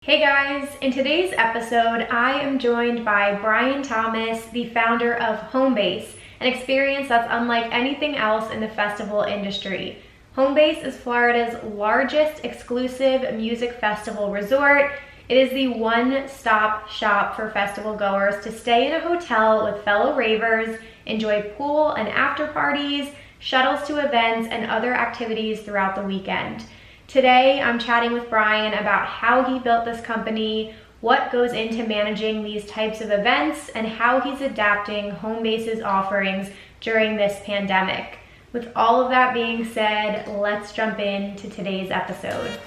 Hey guys, in today's episode, I am joined by Brian Thomas, the founder of Homebass, an experience that's unlike anything else in the festival industry. Homebass is Florida's largest exclusive music festival resort. It is the one-stop shop for festival goers to stay in a hotel with fellow ravers, enjoy pool and after parties, shuttles to events, and other activities throughout the weekend. Today, I'm chatting with Brian about how he built this company, what goes into managing these types of events, and how he's adapting Homebass's offerings during this pandemic. With all of that being said, let's jump into today's episode.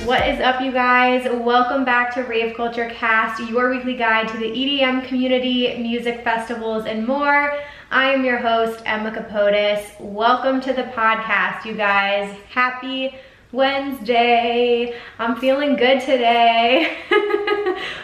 What is up, you guys? Welcome back to Rave Culture Cast, your weekly guide to the EDM community, music festivals, and more. I am your host, Emma Kapotes. Welcome to the podcast, you guys. Happy Wednesday. I'm feeling good today.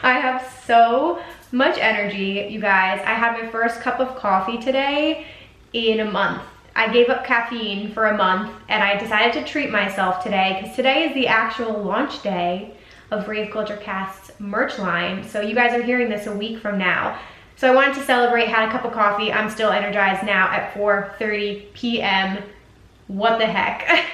I have so much energy, you guys. I had my first cup of coffee today in a month. I gave up caffeine for a month and I decided to treat myself today because today is the actual launch day of Rave Culture Cast's merch line. So you guys are hearing this a week from now. So I wanted to celebrate, had a cup of coffee. I'm still energized now at 4:30 p.m. What the heck?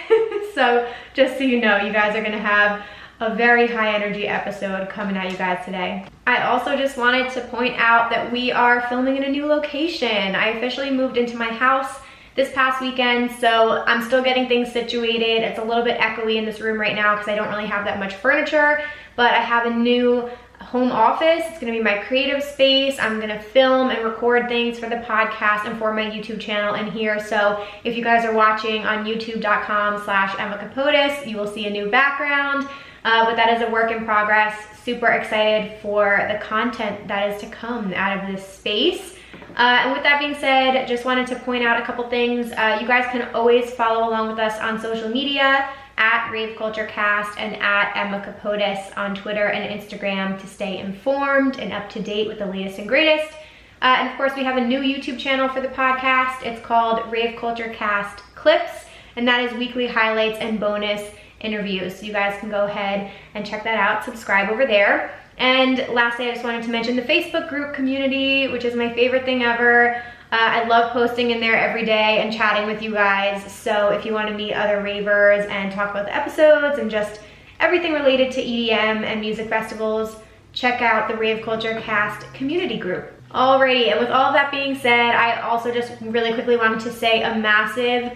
So just so you know, you guys are gonna have a very high energy episode coming at you guys today. I also just wanted to point out that we are filming in a new location. I officially moved into my house this past weekend, so I'm still getting things situated. It's a little bit echoey in this room right now because I don't really have that much furniture, but I have a new home office. It's gonna be my creative space. I'm gonna film and record things for the podcast and for my YouTube channel in here. So if you guys are watching on youtube.com/EmmaKapotes, you will see a new background, but that is a work in progress. Super excited for the content that is to come out of this space. And with that being said, just wanted to point out a couple things. You guys can always follow along with us on social media at raveculturecast and at Emma Kapotes on Twitter and Instagram to stay informed and up to date with the latest and greatest. And of course, we have a new YouTube channel for the podcast. It's called Rave Culture Cast Clips, and that is weekly highlights and bonus interviews. So you guys can go ahead and check that out, subscribe over there. And lastly, I just wanted to mention the Facebook group community, which is my favorite thing ever. I love posting in there every day and chatting with you guys. So if you want to meet other ravers and talk about the episodes and just everything related to EDM and music festivals, check out the Rave Culture Cast community group. Alrighty, and with all of that being said, I also just really quickly wanted to say a massive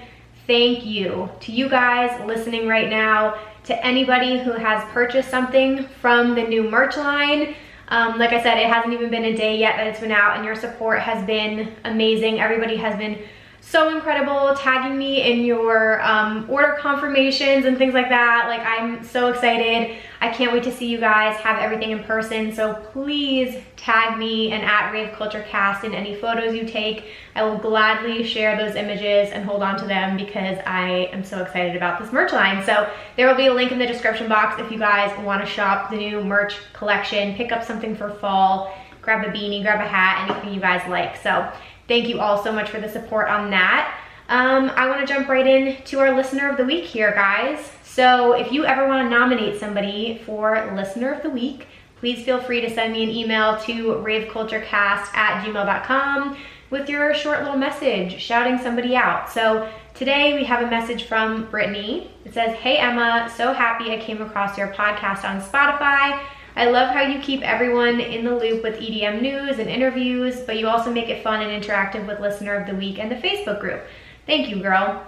thank you to you guys listening right now, to anybody who has purchased something from the new merch line. Like I said, it hasn't even been a day yet that it's been out, and your support has been amazing. Everybody has been so incredible, tagging me in your order confirmations and things like that. Like, I'm so excited. I can't wait to see you guys, have everything in person. So please tag me and at Rave Culture Cast in any photos you take. I will gladly share those images and hold on to them because I am so excited about this merch line. So there will be a link in the description box if you guys want to shop the new merch collection, pick up something for fall, grab a beanie, grab a hat, anything you guys like. So thank you all so much for the support on that. I want to jump right in to our listener of the week here, guys. So if you ever want to nominate somebody for listener of the week, please feel free to send me an email to raveculturecast@gmail.com with your short little message shouting somebody out. So today we have a message from Brittany. It says, "Hey Emma, so happy I came across your podcast on Spotify. I love how you keep everyone in the loop with EDM news and interviews, but you also make it fun and interactive with Listener of the Week and the Facebook group. Thank you, girl."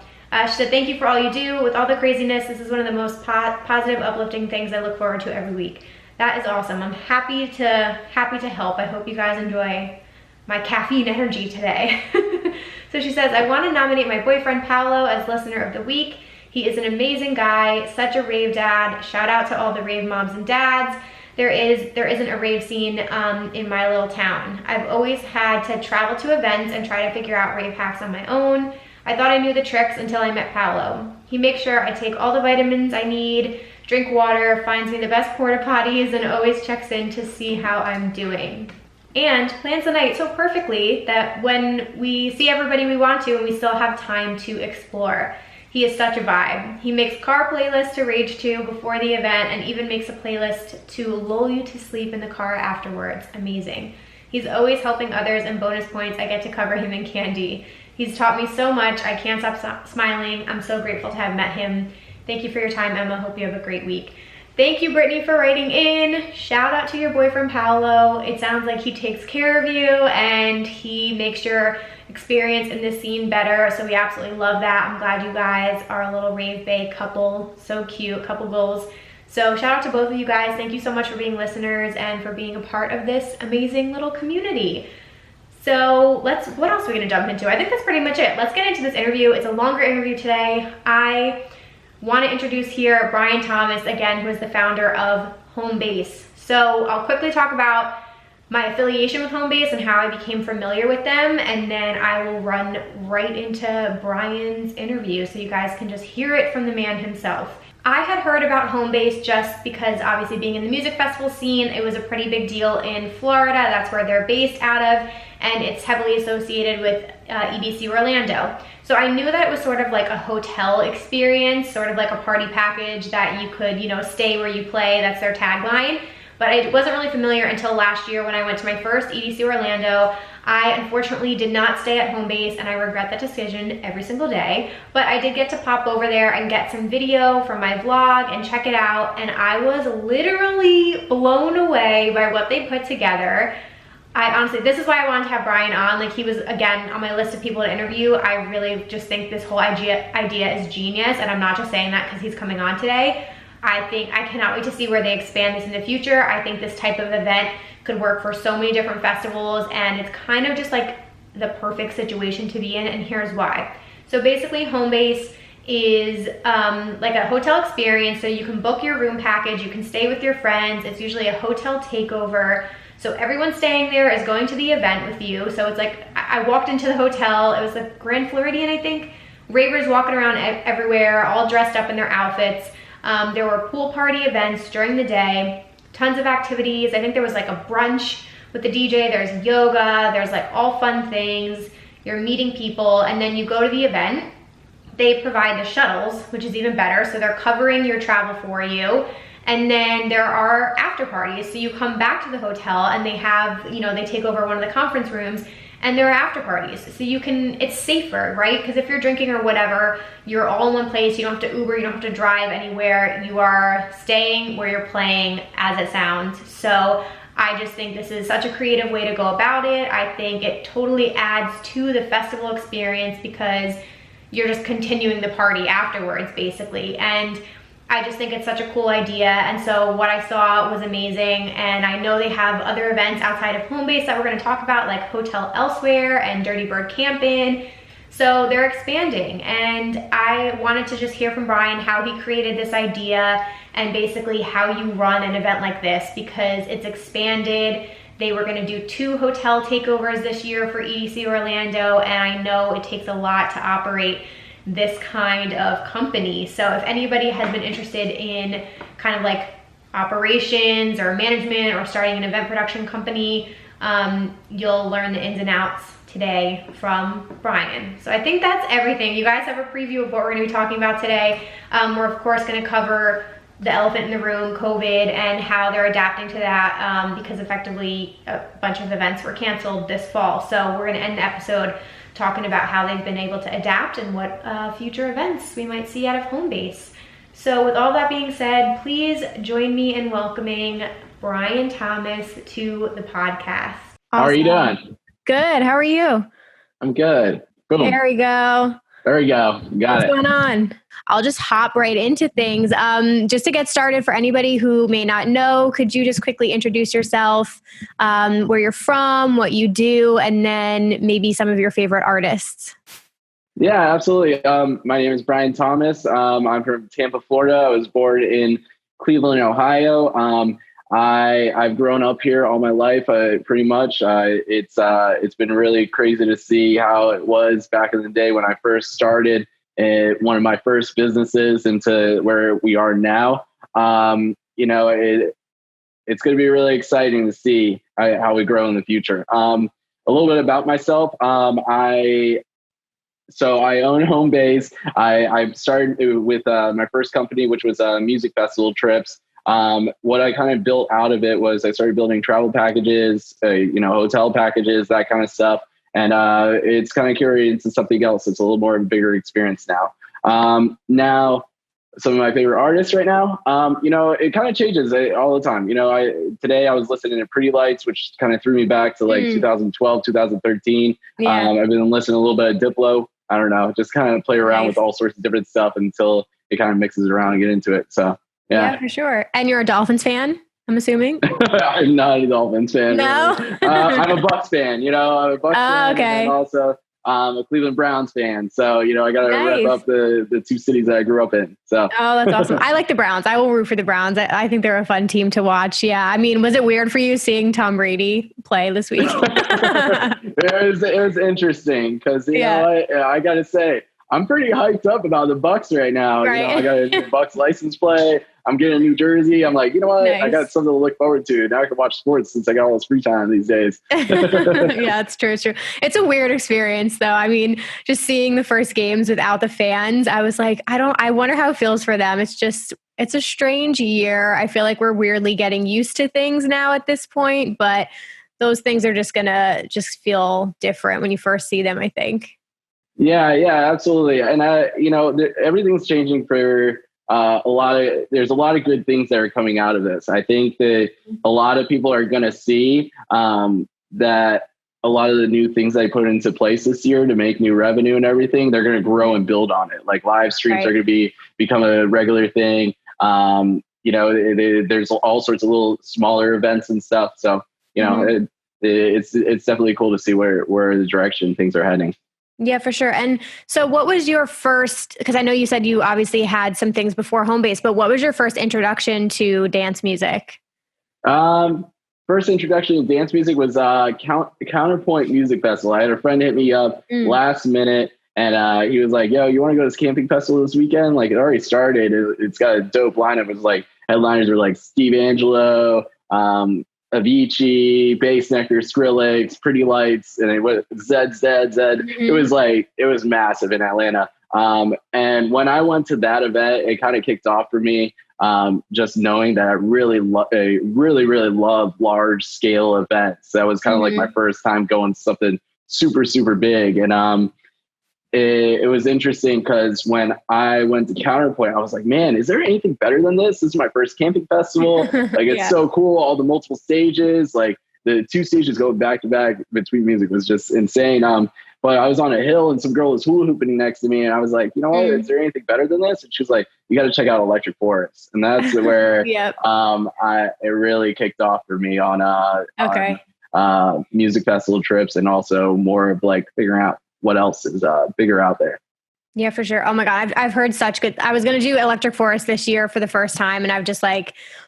She said, "Thank you for all you do. With all the craziness, this is one of the most positive, uplifting things I look forward to every week." That is awesome. I'm happy to help. I hope you guys enjoy my caffeine energy today. So she says, "I want to nominate my boyfriend Paolo as Listener of the Week. He is an amazing guy, such a rave dad. Shout out to all the rave moms and dads. There isn't a rave scene in my little town. I've always had to travel to events and try to figure out rave hacks on my own. I thought I knew the tricks until I met Paolo. He makes sure I take all the vitamins I need, drink water, finds me the best porta potties, and always checks in to see how I'm doing." and plans the night so perfectly that when we see everybody we want to and we still have time to explore. He is such a vibe. He makes car playlists to rage to before the event and even makes a playlist to lull you to sleep in the car afterwards. Amazing. He's always helping others, and bonus points, I get to cover him in candy. He's taught me so much. I can't stop smiling. I'm so grateful to have met him. Thank you for your time, Emma. Hope you have a great week. Thank you, Brittany, for writing in. Shout out to your boyfriend, Paolo. It sounds like he takes care of you and he makes your experience in this scene better. So we absolutely love that. I'm glad you guys are a little Rave Bay couple. So cute, couple goals. So shout out to both of you guys. Thank you so much for being listeners and for being a part of this amazing little community. So what else are we gonna jump into? I think that's pretty much it. Let's get into this interview. It's a longer interview today. I want to introduce here Brian Thomas, again, who is the founder of Homebass. So I'll quickly talk about my affiliation with Homebass and how I became familiar with them, and then I will run right into Brian's interview so you guys can just hear it from the man himself. I had heard about Homebass just because obviously being in the music festival scene, it was a pretty big deal in Florida. That's where they're based out of, and it's heavily associated with EDC Orlando. So I knew that it was sort of like a hotel experience, sort of like a party package that you could, you know, stay where you play. That's their tagline. But I wasn't really familiar until last year when I went to my first EDC Orlando. I unfortunately did not stay at Homebass, and I regret that decision every single day. But I did get to pop over there and get some video from my vlog and check it out. And I was literally blown away by what they put together. I honestly, this is why I wanted to have Brian on. Like, he was, again, on my list of people to interview. I really just think this whole idea is genius, and I'm not just saying that because he's coming on today. I cannot wait to see where they expand this in the future. I think this type of event could work for so many different festivals, and it's kind of just like the perfect situation to be in, and here's why. So basically, Homebass is like a hotel experience, so you can book your room package, you can stay with your friends. It's usually a hotel takeover. So everyone staying there is going to the event with you. So it's like, I walked into the hotel, it was the Grand Floridian, I think. Ravers walking around everywhere, all dressed up in their outfits. There were pool party events during the day, tons of activities. I think there was like a brunch with the DJ, there's yoga, there's like all fun things. You're meeting people, and then you go to the event. They provide the shuttles, which is even better. So they're covering your travel for you. And then there are after parties. So you come back to the hotel and they have, you know, they take over one of the conference rooms and there are after parties. So you can, it's safer, right? Because if you're drinking or whatever, you're all in one place. You don't have to Uber, you don't have to drive anywhere. You are staying where you're playing, as it sounds. So I just think this is such a creative way to go about it. I think it totally adds to the festival experience because you're just continuing the party afterwards, basically. And I just think it's such a cool idea, and so what I saw was amazing. And I know they have other events outside of Homebass that we're going to talk about, like Hotel Elsewhere and Dirty Bird Campin'. So they're expanding, and I wanted to just hear from Brian how he created this idea and basically how you run an event like this, because it's expanded. They were going to do 2 hotel takeovers this year for EDC Orlando, and I know it takes a lot to operate this kind of company. So if anybody has been interested in kind of like operations or management or starting an event production company, you'll learn the ins and outs today from Brian. So I think that's everything. You guys have a preview of what we're going to be talking about today. We're of course going to cover the elephant in the room, COVID, and how they're adapting to that, because effectively a bunch of events were canceled this fall. So we're going to end the episode talking about how they've been able to adapt and what future events we might see out of Homebass. So with all that being said, please join me in welcoming Brian Thomas to the podcast. Awesome. How are you doing? Good. How are you? I'm good. Boom. There we go. There we go. Got it. What's going on? I'll just hop right into things. Just to get started, for anybody who may not know, could you just quickly introduce yourself, where you're from, what you do, and then maybe some of your favorite artists? Yeah, absolutely. My name is Brian Thomas. I'm from Tampa, Florida. I was born in Cleveland, Ohio. I've grown up here all my life, pretty much. It's been really crazy to see how it was back in the day when I first started one of my first businesses into where we are now. It's going to be really exciting to see how we grow in the future. A little bit about myself. So I own Homebase. I started with my first company, which was music festival trips. What I kind of built out of it was I started building travel packages, hotel packages, that kind of stuff. And it's kind of curated into something else. It's a little more of a bigger experience now. Now, some of my favorite artists right now, it kind of changes all the time. Today I was listening to Pretty Lights, which kind of threw me back to like 2012, 2013. Yeah. I've been listening a little bit of Diplo. I don't know, just kind of play around with all sorts of different stuff until it kind of mixes around and get into it. So yeah, for sure. And you're a Dolphins fan, I'm assuming? I'm not a Dolphins fan. No? Really. I'm a Bucks fan, I'm a Bucks fan. Okay. And also a Cleveland Browns fan. So, I got to rep up the two cities that I grew up in. So. Oh, that's awesome. I like the Browns. I will root for the Browns. I think they're a fun team to watch. Yeah. I mean, was it weird for you seeing Tom Brady play this week? It was interesting because, I got to say, I'm pretty hyped up about the Bucks right now. Right. I got a new Bucks license plate. I'm getting a new jersey. I'm like, you know what? Nice. I got something to look forward to. Now I can watch sports since I got all this free time these days. Yeah, it's true. It's true. It's a weird experience though. I mean, just seeing the first games without the fans, I was like, I wonder how it feels for them. It's a strange year. I feel like we're weirdly getting used to things now at this point, but those things are just gonna feel different when you first see them, I think. Yeah, absolutely. And everything's changing for there's a lot of good things that are coming out of this. I think that a lot of people are going to see that a lot of the new things I put into place this year to make new revenue and everything, they're going to grow and build on it. Like live streams are going to become a regular thing. There's all sorts of little smaller events and stuff. So, it's definitely cool to see where the direction things are heading. Yeah, for sure. And so what was your first, because I know you said you obviously had some things before Homebase, but what was your first introduction to dance music? First introduction to dance music was Counterpoint Music Festival. I had a friend hit me up last minute and he was like, yo, you want to go to this camping festival this weekend? Like it already started. It's got a dope lineup. It was like headliners were like Steve Angelo, Avicii, Bassnectar, Skrillex, Pretty Lights, and it was Zed. Mm-hmm. It was massive in Atlanta. And when I went to that event, it kind of kicked off for me. Just knowing that I really love large scale events. That was kind of like my first time going to something super, super big. And it was interesting because when I went to Counterpoint, I was like, man, is there anything better than this? This is my first camping festival. Like, it's so cool. All the multiple stages, like the 2 stages going back to back between music was just insane. But I was on a hill and some girl was hula hooping next to me. And I was like, you know what, is there anything better than this? And she was like, you got to check out Electric Forest. And that's where it really kicked off for me on music festival trips and also more of like figuring out what else is bigger out there. Yeah, for sure. Oh my God. I've heard such good, I was going to do Electric Forest this year for the first time. And I've just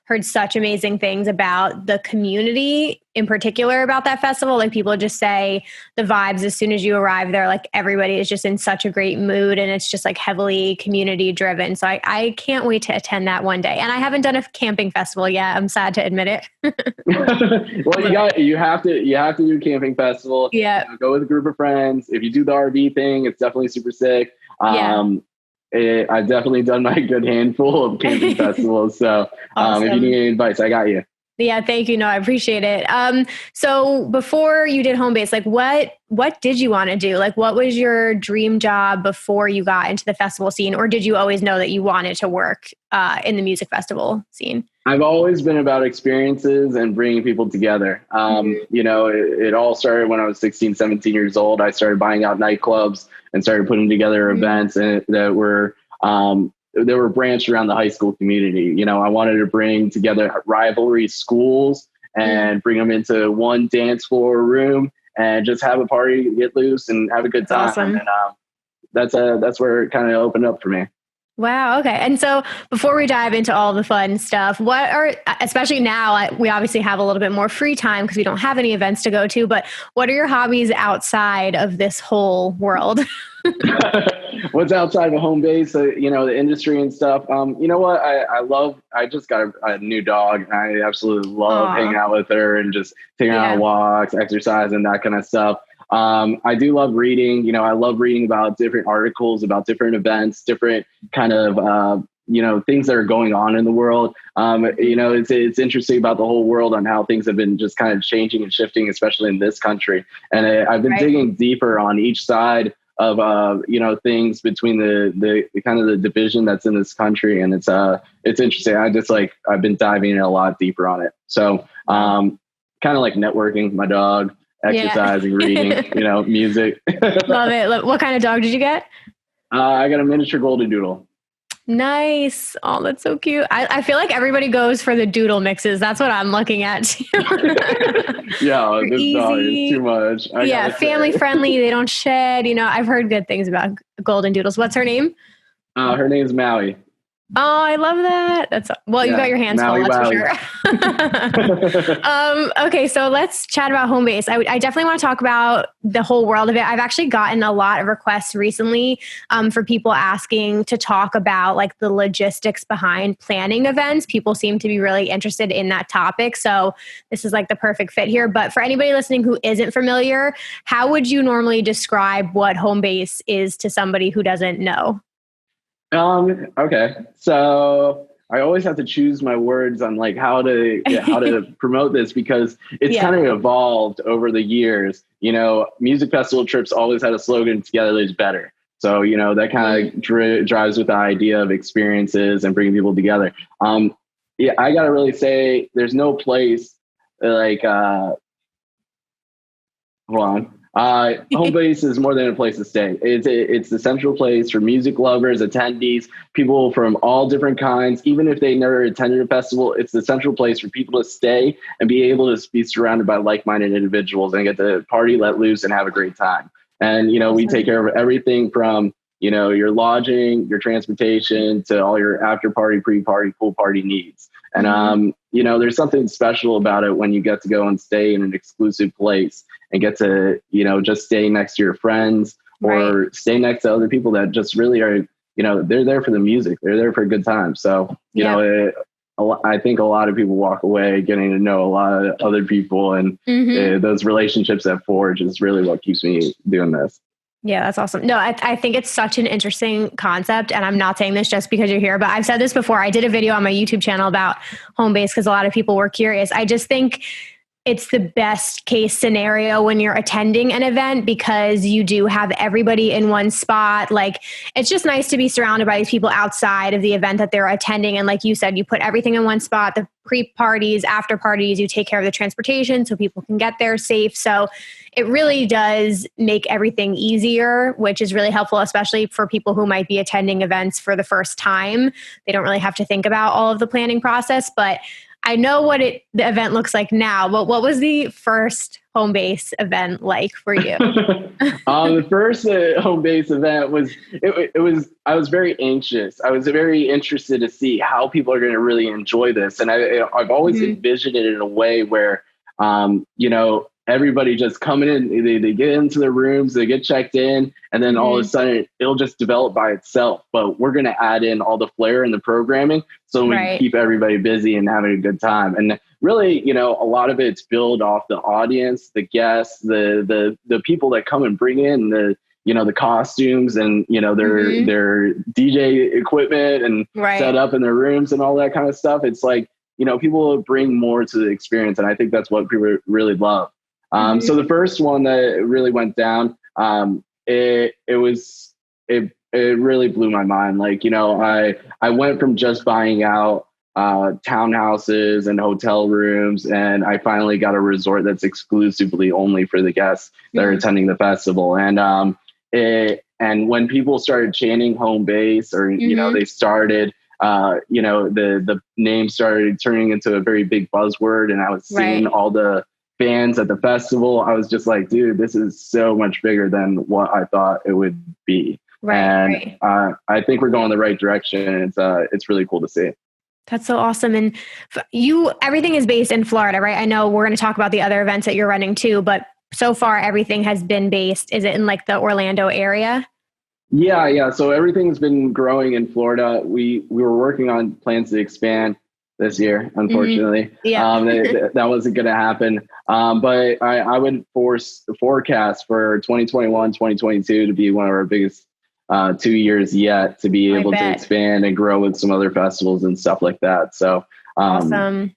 heard such amazing things about the community in particular about that festival. Like people just say the vibes as soon as you arrive there, like everybody is just in such a great mood and it's just like heavily community driven. So I can't wait to attend that one day. And I haven't done a camping festival yet. I'm sad to admit it. Well, you have to do a camping festival. Yeah. Go with a group of friends. If you do the RV thing, it's definitely super sick. I've definitely done my good handful of camping festivals. So awesome. If you need any advice, I got you. Yeah, thank you. No, I appreciate it. So before you did Homebase, like what did you want to do? Like what was your dream job before you got into the festival scene? Or did you always know that you wanted to work in the music festival scene? I've always been about experiences and bringing people together. It all started when I was 16, 17 years old. I started buying out nightclubs and started putting together events that were branched around the high school community. I wanted to bring together rivalry schools and bring them into one dance floor room and just have a party, get loose and have a good time. Awesome. And that's where it kind of opened up for me. Wow. Okay. And so before we dive into all the fun stuff, what are, especially now, we obviously have a little bit more free time because we don't have any events to go to, but what are your hobbies outside of this whole world? What's outside of home base, the industry and stuff. You know what? I just got a new dog, and I absolutely love Aw. hanging out with her and just taking her Yeah. on walks, exercise, and that kind of stuff. I do love reading. I love reading about different articles, about different events, different kind of, things that are going on in the world. It's interesting about the whole world on how things have been just kind of changing and shifting, especially in this country. And I've been digging deeper on each side of things between the kind of the division that's in this country, and it's interesting. I've been diving in a lot deeper on it. So kind of like networking, my dog, exercising, reading, music. Love it. What kind of dog did you get? I got a miniature golden doodle. Nice. Oh, that's so cute. I feel like everybody goes for the doodle mixes. That's what I'm looking at too. Yeah, this dog is too much. Family friendly. They don't shed. I've heard good things about golden doodles. What's her name? Her name's Maui. Oh, I love that. You've got your hands full, that's for sure. Okay, so let's chat about home base. I definitely want to talk about the whole world of it. I've actually gotten a lot of requests recently for people asking to talk about like the logistics behind planning events. People seem to be really interested in that topic. So this is like the perfect fit here. But for anybody listening who isn't familiar, how would you normally describe what home base is to somebody who doesn't know? Okay. So I always have to choose my words on like how to promote this, because it's kind of evolved over the years. Music festival trips always had a slogan, "Together is better." So, that kind of drives with the idea of experiences and bringing people together. I got to really say there's no place like, hold on. Home base is more than a place to stay. It's the central place for music lovers, attendees, people from all different kinds. Even if they never attended a festival, it's the central place for people to stay and be able to be surrounded by like-minded individuals and get to party, let loose, and have a great time. And, we take care of everything from, your lodging, your transportation, to all your after party, pre-party, pool party needs. And, there's something special about it when you get to go and stay in an exclusive place and get to, just stay next to your friends or stay next to other people that just really are, they're there for the music. They're there for a good time. So, I think a lot of people walk away getting to know a lot of other people, and those relationships that forge is really what keeps me doing this. Yeah, that's awesome. No, I think it's such an interesting concept. And I'm not saying this just because you're here, but I've said this before. I did a video on my YouTube channel about home base because a lot of people were curious. I just think it's the best case scenario when you're attending an event because you do have everybody in one spot. Like, it's just nice to be surrounded by these people outside of the event that they're attending. And like you said, you put everything in one spot, the pre-parties, after parties, you take care of the transportation so people can get there safe. So it really does make everything easier, which is really helpful, especially for people who might be attending events for the first time. They don't really have to think about all of the planning process, but I know what the event looks like now, but what was the first home base event like for you? The first home base event I was very anxious. I was very interested to see how people are going to really enjoy this. And I've always envisioned it in a way where, everybody just coming in, they get into their rooms, they get checked in, and then all of a sudden it'll just develop by itself. But we're going to add in all the flair and the programming so we can keep everybody busy and having a good time. And really, a lot of it's built off the audience, the guests, the people that come and bring in the costumes and, their DJ equipment and set up in their rooms and all that kind of stuff. It's like, people bring more to the experience. And I think that's what people really love. So the first one that really went down, it really blew my mind. Like, I went from just buying out townhouses and hotel rooms, and I finally got a resort that's exclusively only for the guests that are attending the festival. And and when people started chanting home base, or they started, the name started turning into a very big buzzword, and I was seeing all the fans at the festival. I was just like, dude, this is so much bigger than what I thought it would be. Right. And I think we're going the right direction. It's really cool to see. That's so awesome. And everything is based in Florida, right? I know we're going to talk about the other events that you're running too, but so far everything has been based. Is it in like the Orlando area? Yeah. So everything's been growing in Florida. We were working on plans to expand this year, unfortunately. Mm-hmm. Yeah. That wasn't going to happen. But I would forecast for 2021, 2022 to be one of our biggest 2 years yet, to be able to expand and grow with some other festivals and stuff like that. So awesome.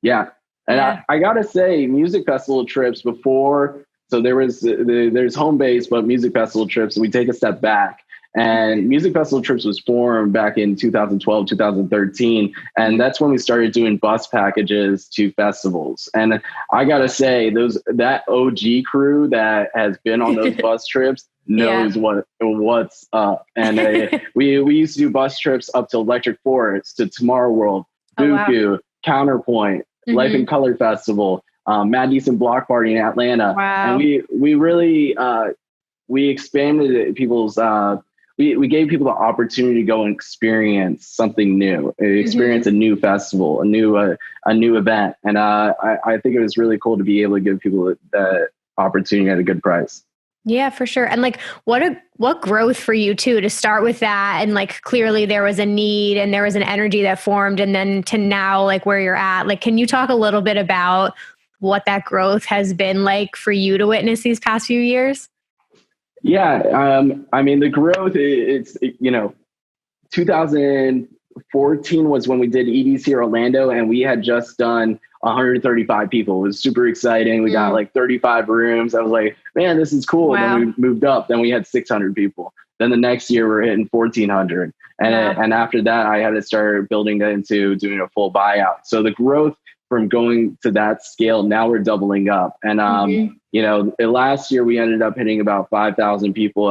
Yeah. And I gotta say, music festival trips before, so there's home base, but music festival trips, we take a step back. And music festival trips was formed back in 2012, 2013. And that's when we started doing bus packages to festivals. And I gotta say, that OG crew that has been on those bus trips knows what's up. And we used to do bus trips up to Electric Forest, to Tomorrow World, Buku, Counterpoint, Life in Color Festival, Mad Decent Block Party in Atlanta. Wow. And we really we expanded people's we gave people the opportunity to go and experience something new, experience a new festival, a new event. And I think it was really cool to be able to give people that opportunity at a good price. Yeah, for sure. And like, what growth for you too, to start with that. And like, clearly there was a need and there was an energy that formed, and then to now, like where you're at, like, can you talk a little bit about what that growth has been like for you to witness these past few years? Yeah. I mean, the growth, it's 2014 was when we did EDC Orlando, and we had just done 135 people. It was super exciting. We got like 35 rooms. I was like, man, this is cool. Wow. Then we moved up. Then we had 600 people. Then the next year we're hitting 1,400. And after that, I had to start building that into doing a full buyout. So the growth from going to that scale, now we're doubling up. And, last year we ended up hitting about 5,000 people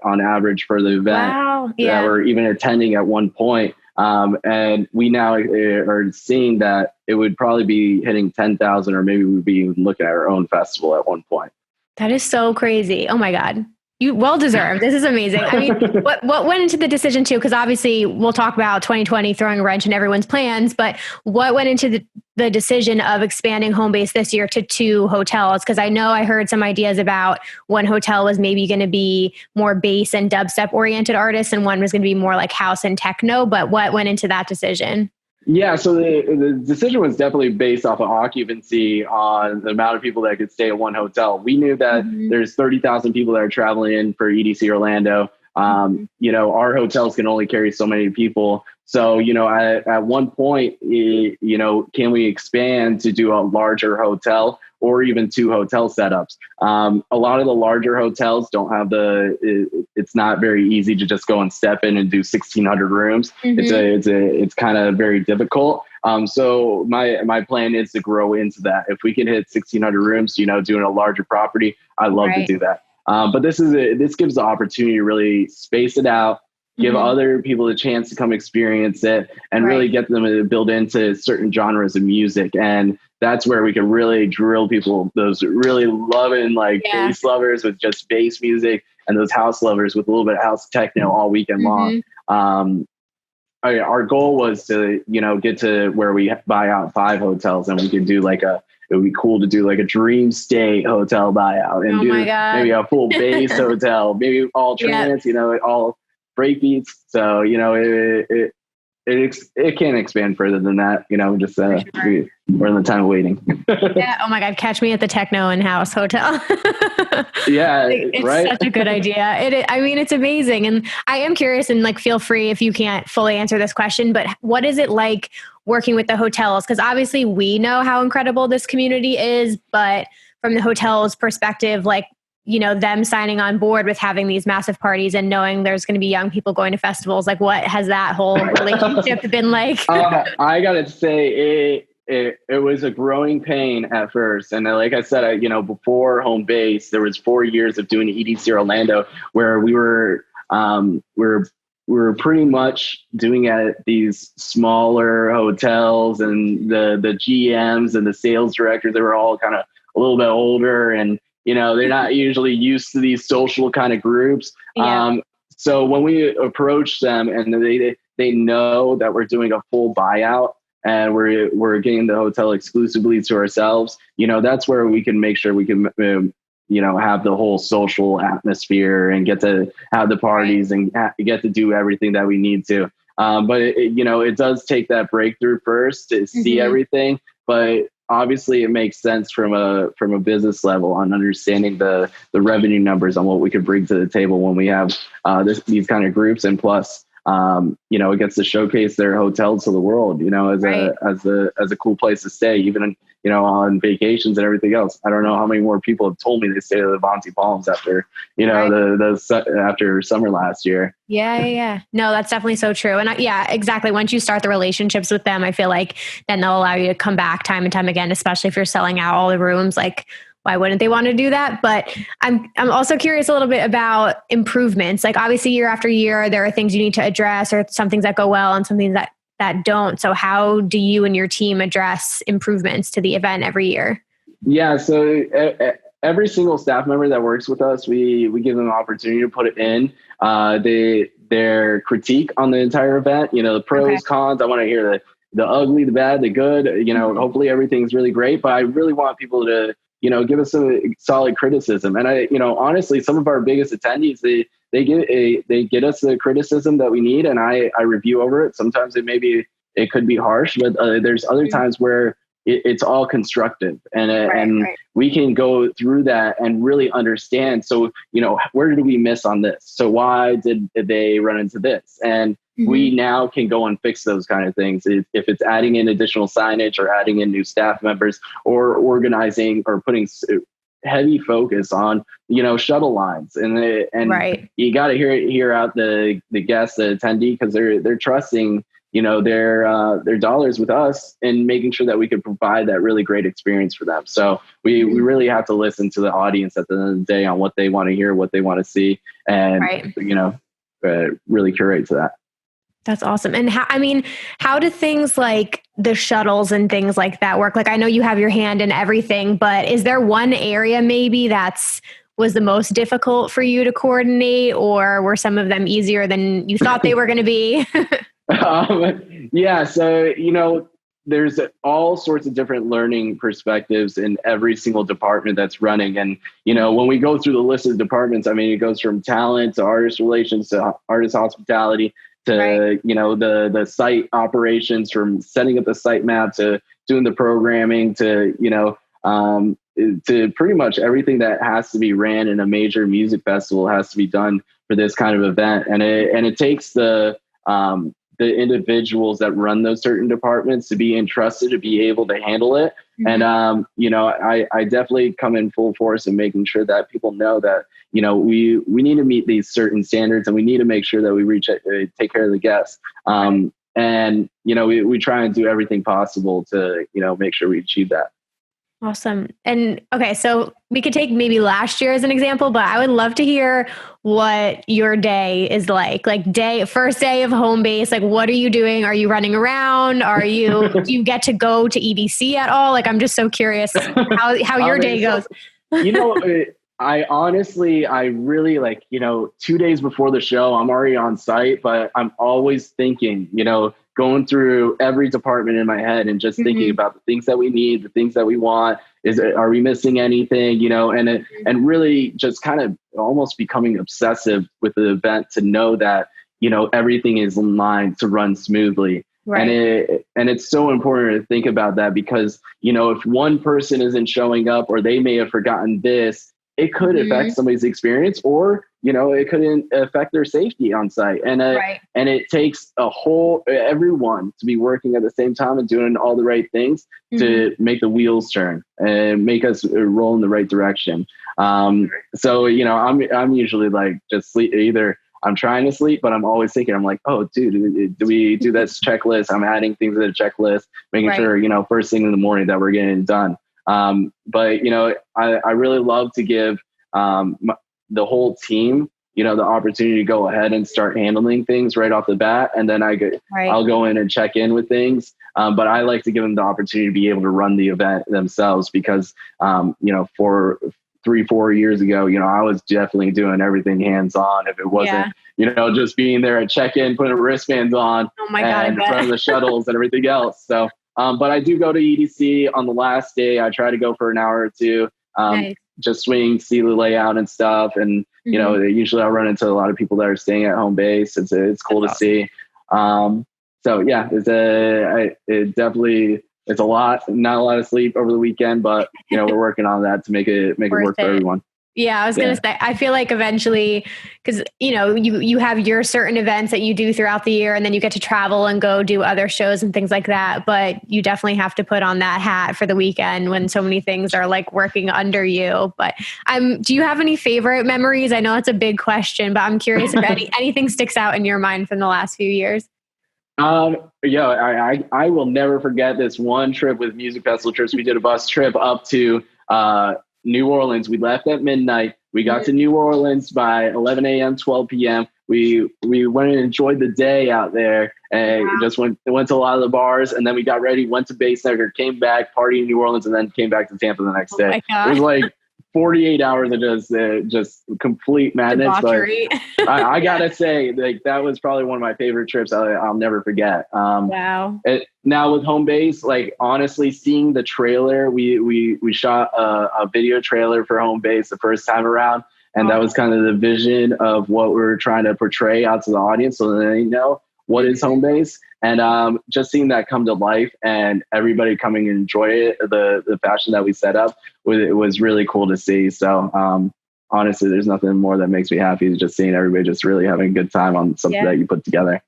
on average for the event. Wow. Yeah. That were even attending at one point. And we now are seeing that it would probably be hitting 10,000, or maybe we'd be even looking at our own festival at one point. That is so crazy. Oh my God. You well deserved. This is amazing. I mean, what went into the decision too? Because obviously we'll talk about 2020 throwing a wrench in everyone's plans, but what went into the decision of expanding home base this year to 2 hotels? Because I know I heard some ideas about one hotel was maybe going to be more bass and dubstep oriented artists, and one was going to be more like house and techno. But what went into that decision? Yeah, so the decision was definitely based off of occupancy on the amount of people that could stay at one hotel. We knew that there's 30,000 people that are traveling in for EDC Orlando. Our hotels can only carry so many people. So, at one point, can we expand to do a larger hotel or even 2 hotel setups? A lot of the larger hotels don't have it's not very easy to just go and step in and do 1,600 rooms. It's kind of very difficult. So my plan is to grow into that. If we can hit 1,600 rooms, doing a larger property, I'd love to do that. But this gives the opportunity to really space it out, give other people a chance to come experience it, and really get them to build into certain genres of music. And that's where we can really drill people, those really loving bass lovers with just bass music, and those house lovers with a little bit of house techno all weekend long. Our goal was to, get to where we buy out 5 hotels, and we could do it would be cool to do like a dream state hotel buyout and do maybe a full bass hotel, maybe all trance, all break beats. So, it can't expand further than that, we're in the time of waiting. Yeah. Oh my God. Catch me at the techno and house hotel. Yeah. It's such a good idea. It's amazing. And I am curious, and feel free if you can't fully answer this question, but what is it like working with the hotels? Because obviously we know how incredible this community is, but from the hotel's perspective, them signing on board with having these massive parties and knowing there's going to be young people going to festivals, what has that whole relationship been like? I gotta say it was a growing pain at first. And like I said, before home base, there was 4 years of doing EDC Orlando where we were pretty much doing at these smaller hotels, and the GMs and the sales directors, they were all kind of a little bit older, and they're not usually used to these social kind of groups. Yeah. So when we approach them and they know that we're doing a full buyout and we're getting the hotel exclusively to ourselves, that's where we can make sure we can, have the whole social atmosphere and get to have the parties and get to do everything that we need to. But it does take that breakthrough first to see everything. But obviously, it makes sense from a business level on understanding the revenue numbers on what we could bring to the table when we have these kind of groups. And plus, it gets to showcase their hotel to the world, as a cool place to stay, even on vacations and everything else. I don't know how many more people have told me they stayed at the Bonte Palms after, after summer last year. Yeah. No, that's definitely so true. And exactly. Once you start the relationships with them, I feel like then they'll allow you to come back time and time again, especially if you're selling out all the rooms. Like, why wouldn't they want to do that? But I'm also curious a little bit about improvements. Like, obviously year after year, there are things you need to address, or some things that go well and some things that don't. So how do you and your team address improvements to the event every year? Yeah. So every single staff member that works with us, we give them an opportunity to put it in their critique on the entire event, the pros, cons. I want to hear the ugly, the bad, the good, hopefully everything's really great, but I really want people to, give us some solid criticism. And honestly, some of our biggest attendees, they get us the criticism that we need, and I review over it. Sometimes it could be harsh, but there's other times where it's all constructive, and we can go through that and really understand. So, where did we miss on this? So why did they run into this? And we now can go and fix those kind of things. If it's adding in additional signage or adding in new staff members or organizing or putting heavy focus on, shuttle lines, and you got to hear out the guest, the attendee, because they're trusting, their dollars with us and making sure that we could provide that really great experience for them. So we really have to listen to the audience at the end of the day on what they want to hear, what they want to see, and, really curate to that. That's awesome. And how do things like the shuttles and things like that work? Like, I know you have your hand in everything, but is there one area maybe was the most difficult for you to coordinate, or were some of them easier than you thought they were going to be? So, there's all sorts of different learning perspectives in every single department that's running. And, when we go through the list of departments, it goes from talent to artist relations to artist hospitality to, the site operations, from setting up the site map to doing the programming to, to pretty much everything that has to be ran in a major music festival has to be done for this kind of event. And it takes the individuals that run those certain departments to be entrusted to be able to handle it. And, I definitely come in full force in making sure that people know that, we need to meet these certain standards, and we need to make sure that we take care of the guests. And, we try and do everything possible to, make sure we achieve that. Awesome. And okay, so we could take maybe last year as an example, but I would love to hear what your day is like first day of home base. Like, what are you doing? Are you running around? Do you get to go to EDC at all? Like, I'm just so curious how your day goes. I really 2 days before the show, I'm already on site, but I'm always thinking, going through every department in my head and just thinking about the things that we need, the things that we want. Are we missing anything? And really just kind of almost becoming obsessive with the event to know that, everything is in line to run smoothly. Right. And it's so important to think about that, because, if one person isn't showing up, or they may have forgotten this, it could affect somebody's experience, or, it couldn't affect their safety on site. And it takes everyone to be working at the same time and doing all the right things to make the wheels turn and make us roll in the right direction. So, I'm usually just sleep. Either I'm trying to sleep, but I'm always thinking, I'm like, oh, dude, do we do this checklist? I'm adding things to the checklist, making sure, first thing in the morning that we're getting it done. But, I really love to give the whole team, the opportunity to go ahead and start handling things right off the bat. And then I'll go in and check in with things. But I like to give them the opportunity to be able to run the event themselves, because, for 3-4 years ago, I was definitely doing everything hands on. If it wasn't, just being there at check-in, putting wristbands on, Oh my God, and in front of the shuttles and everything else. So, but I do go to EDC on the last day. I try to go for an hour or two, Nice. just swing, see the layout and stuff. And, usually I'll run into a lot of people that are staying at home base. It's cool to see. So yeah, it's a lot, not a lot of sleep over the weekend, but we're working on that to make it work for everyone. Yeah, I was going to say, I feel like eventually, because, you have your certain events that you do throughout the year, and then you get to travel and go do other shows and things like that. But you definitely have to put on that hat for the weekend when so many things are like working under you. But do you have any favorite memories? I know it's a big question, but I'm curious if anything sticks out in your mind from the last few years. I will never forget this one trip with Music Festival Trips. We did a bus trip up to, New Orleans. We left at midnight. We got to New Orleans by 11 a.m., 12 p.m. We went and enjoyed the day out there, and just went to a lot of the bars, and then we got ready, went to Base Necker, came back, partied in New Orleans, and then came back to Tampa the next day. It was like 48 hours of just complete madness. Debauchery. But I gotta say, like, that was probably one of my favorite trips I'll never forget. Wow. Now with home base, like, honestly, seeing the trailer, we shot a video trailer for home base the first time around, and that was kind of the vision of what we were trying to portray out to the audience, so that they know what is home base. And just seeing that come to life and everybody coming and enjoy it, the fashion that we set up, it was really cool to see. So honestly, there's nothing more that makes me happy than just seeing everybody just really having a good time on something that you put together.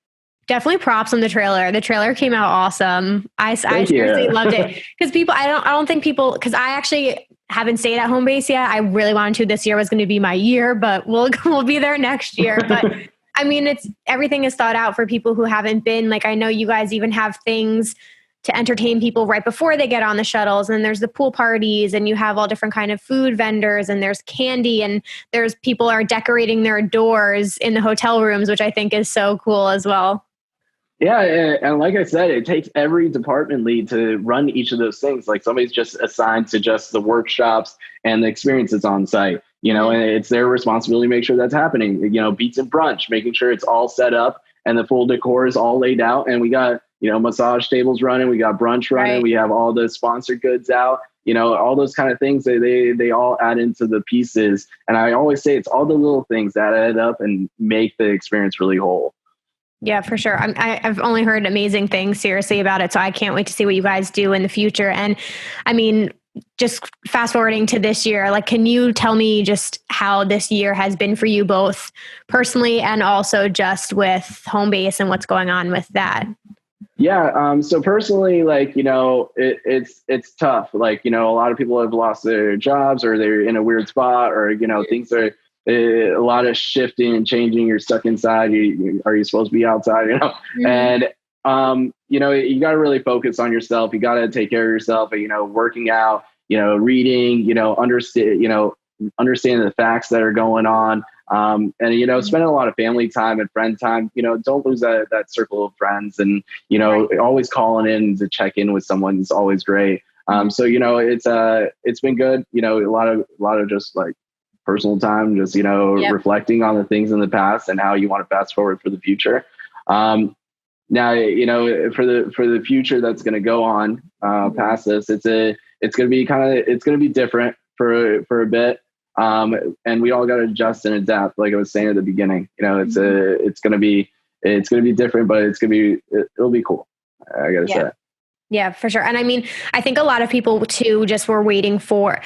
Definitely props on the trailer. The trailer came out awesome. I seriously loved it, because I don't think people, because I actually haven't stayed at home base yet. I really wanted to. This year was going to be my year, but we'll be there next year. But I mean, everything is thought out for people who haven't been. Like, I know you guys even have things to entertain people right before they get on the shuttles, and there's the pool parties, and you have all different kind of food vendors, and there's candy, and there's people are decorating their doors in the hotel rooms, which I think is so cool as well. Yeah, and like I said, it takes every department lead to run each of those things. Like, somebody's just assigned to just the workshops and the experiences on site, and it's their responsibility to make sure that's happening. Beats and brunch, making sure it's all set up and the full decor is all laid out. And we got, massage tables running, we got brunch running, we have all the sponsored goods out, all those kind of things. They all add into the pieces. And I always say it's all the little things that add up and make the experience really whole. Yeah, for sure. I've only heard amazing things seriously about it. So I can't wait to see what you guys do in the future. And I mean, just fast forwarding to this year, like, can you tell me just how this year has been for you both personally and also just with home base and what's going on with that? Yeah. So personally, like, it's tough. Like, a lot of people have lost their jobs, or they're in a weird spot, or, things are a lot of shifting and changing. You're stuck inside. Are you supposed to be outside? And, you got to really focus on yourself. You got to take care of yourself, working out, reading, understanding the facts that are going on. And, spending a lot of family time and friend time, don't lose that circle of friends, and, always calling in to check in with someone is always great. So, it's been good, a lot of just like personal time, just, reflecting on the things in the past and how you want to fast forward for the future. Now, for the future that's going to go on past this, it's going to be different for a bit. And we all got to adjust and adapt. Like I was saying at the beginning, it's going to be different, but it'll be cool. I got to say. Yeah, for sure. And I mean, I think a lot of people too just were waiting for.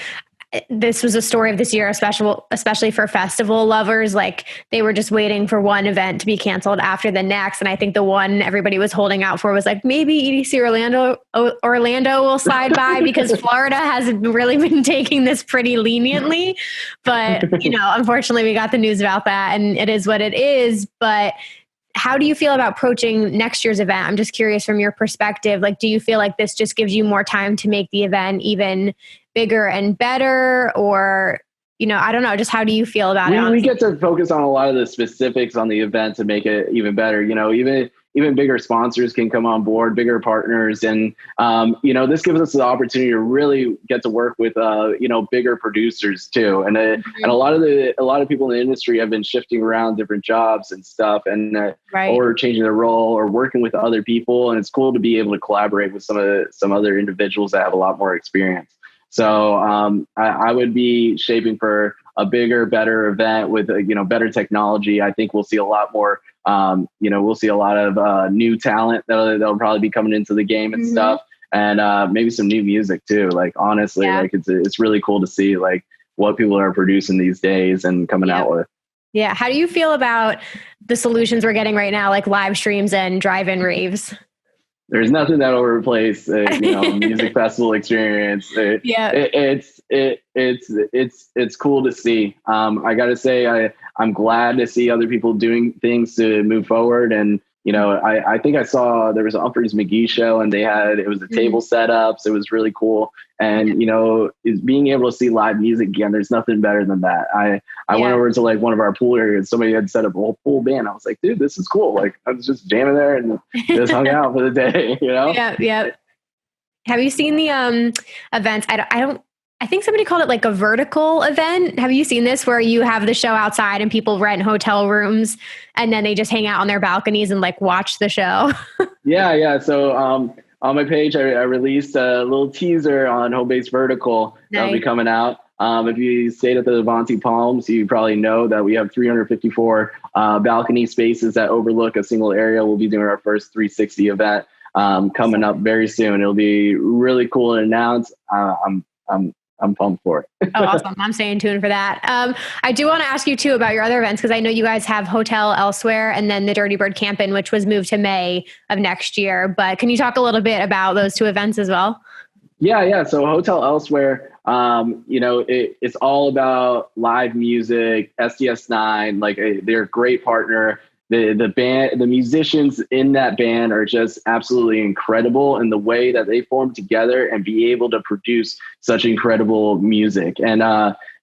This was a story of this year, especially for festival lovers. Like, they were just waiting for one event to be canceled after the next. And I think the one everybody was holding out for was like, maybe EDC Orlando will slide by, because Florida hasn't really been taking this pretty leniently. But, unfortunately we got the news about that, and it is what it is. But how do you feel about approaching next year's event? I'm just curious from your perspective. Like, do you feel like this just gives you more time to make the event even bigger and better? Or, I don't know, just how do you feel about it? We get to focus on a lot of the specifics on the event to make it even better. even bigger sponsors can come on board, bigger partners. And, this gives us the opportunity to really get to work with, bigger producers too. And a lot of people in the industry have been shifting around different jobs and stuff, and or changing their role or working with other people. And it's cool to be able to collaborate with some other individuals that have a lot more experience. So I would be shaping for a bigger, better event with, better technology. I think we'll see a lot more, we'll see a lot of new talent that'll probably be coming into the game and stuff. And maybe some new music too. Like, honestly, like it's really cool to see like what people are producing these days and coming out with. Yeah. How do you feel about the solutions we're getting right now, like live streams and drive-in raves? There's nothing that will replace music festival experience. It's cool to see. I got to say, I'm glad to see other people doing things to move forward. And, I think I saw there was an Humphreys McGee show, and it was a table setup. So it was really cool. And, is being able to see live music again, there's nothing better than that. I went over to like one of our pool areas. Somebody had set up a whole full band. I was like, dude, this is cool. Like, I was just jamming there and just hung out for the day, Yeah. Have you seen the events? I think somebody called it like a vertical event. Have you seen this, where you have the show outside and people rent hotel rooms and then they just hang out on their balconies and like watch the show? Yeah. So on my page, I released a little teaser on Home-Based Vertical. That'll be coming out. If you stayed at the Levante Palms, you probably know that we have 354 balcony spaces that overlook a single area. We'll be doing our first 360 event coming up very soon. It'll be really cool to announce. I'm pumped for it. Oh, awesome. I'm staying tuned for that. I do want to ask you too about your other events, because I know you guys have Hotel Elsewhere and then the Dirty Bird Campin', which was moved to May of next year. But can you talk a little bit about those two events as well? Yeah. So Hotel Elsewhere, it's all about live music, SDS9, like they're a great partner. The band, the musicians in that band are just absolutely incredible in the way that they form together and be able to produce such incredible music. And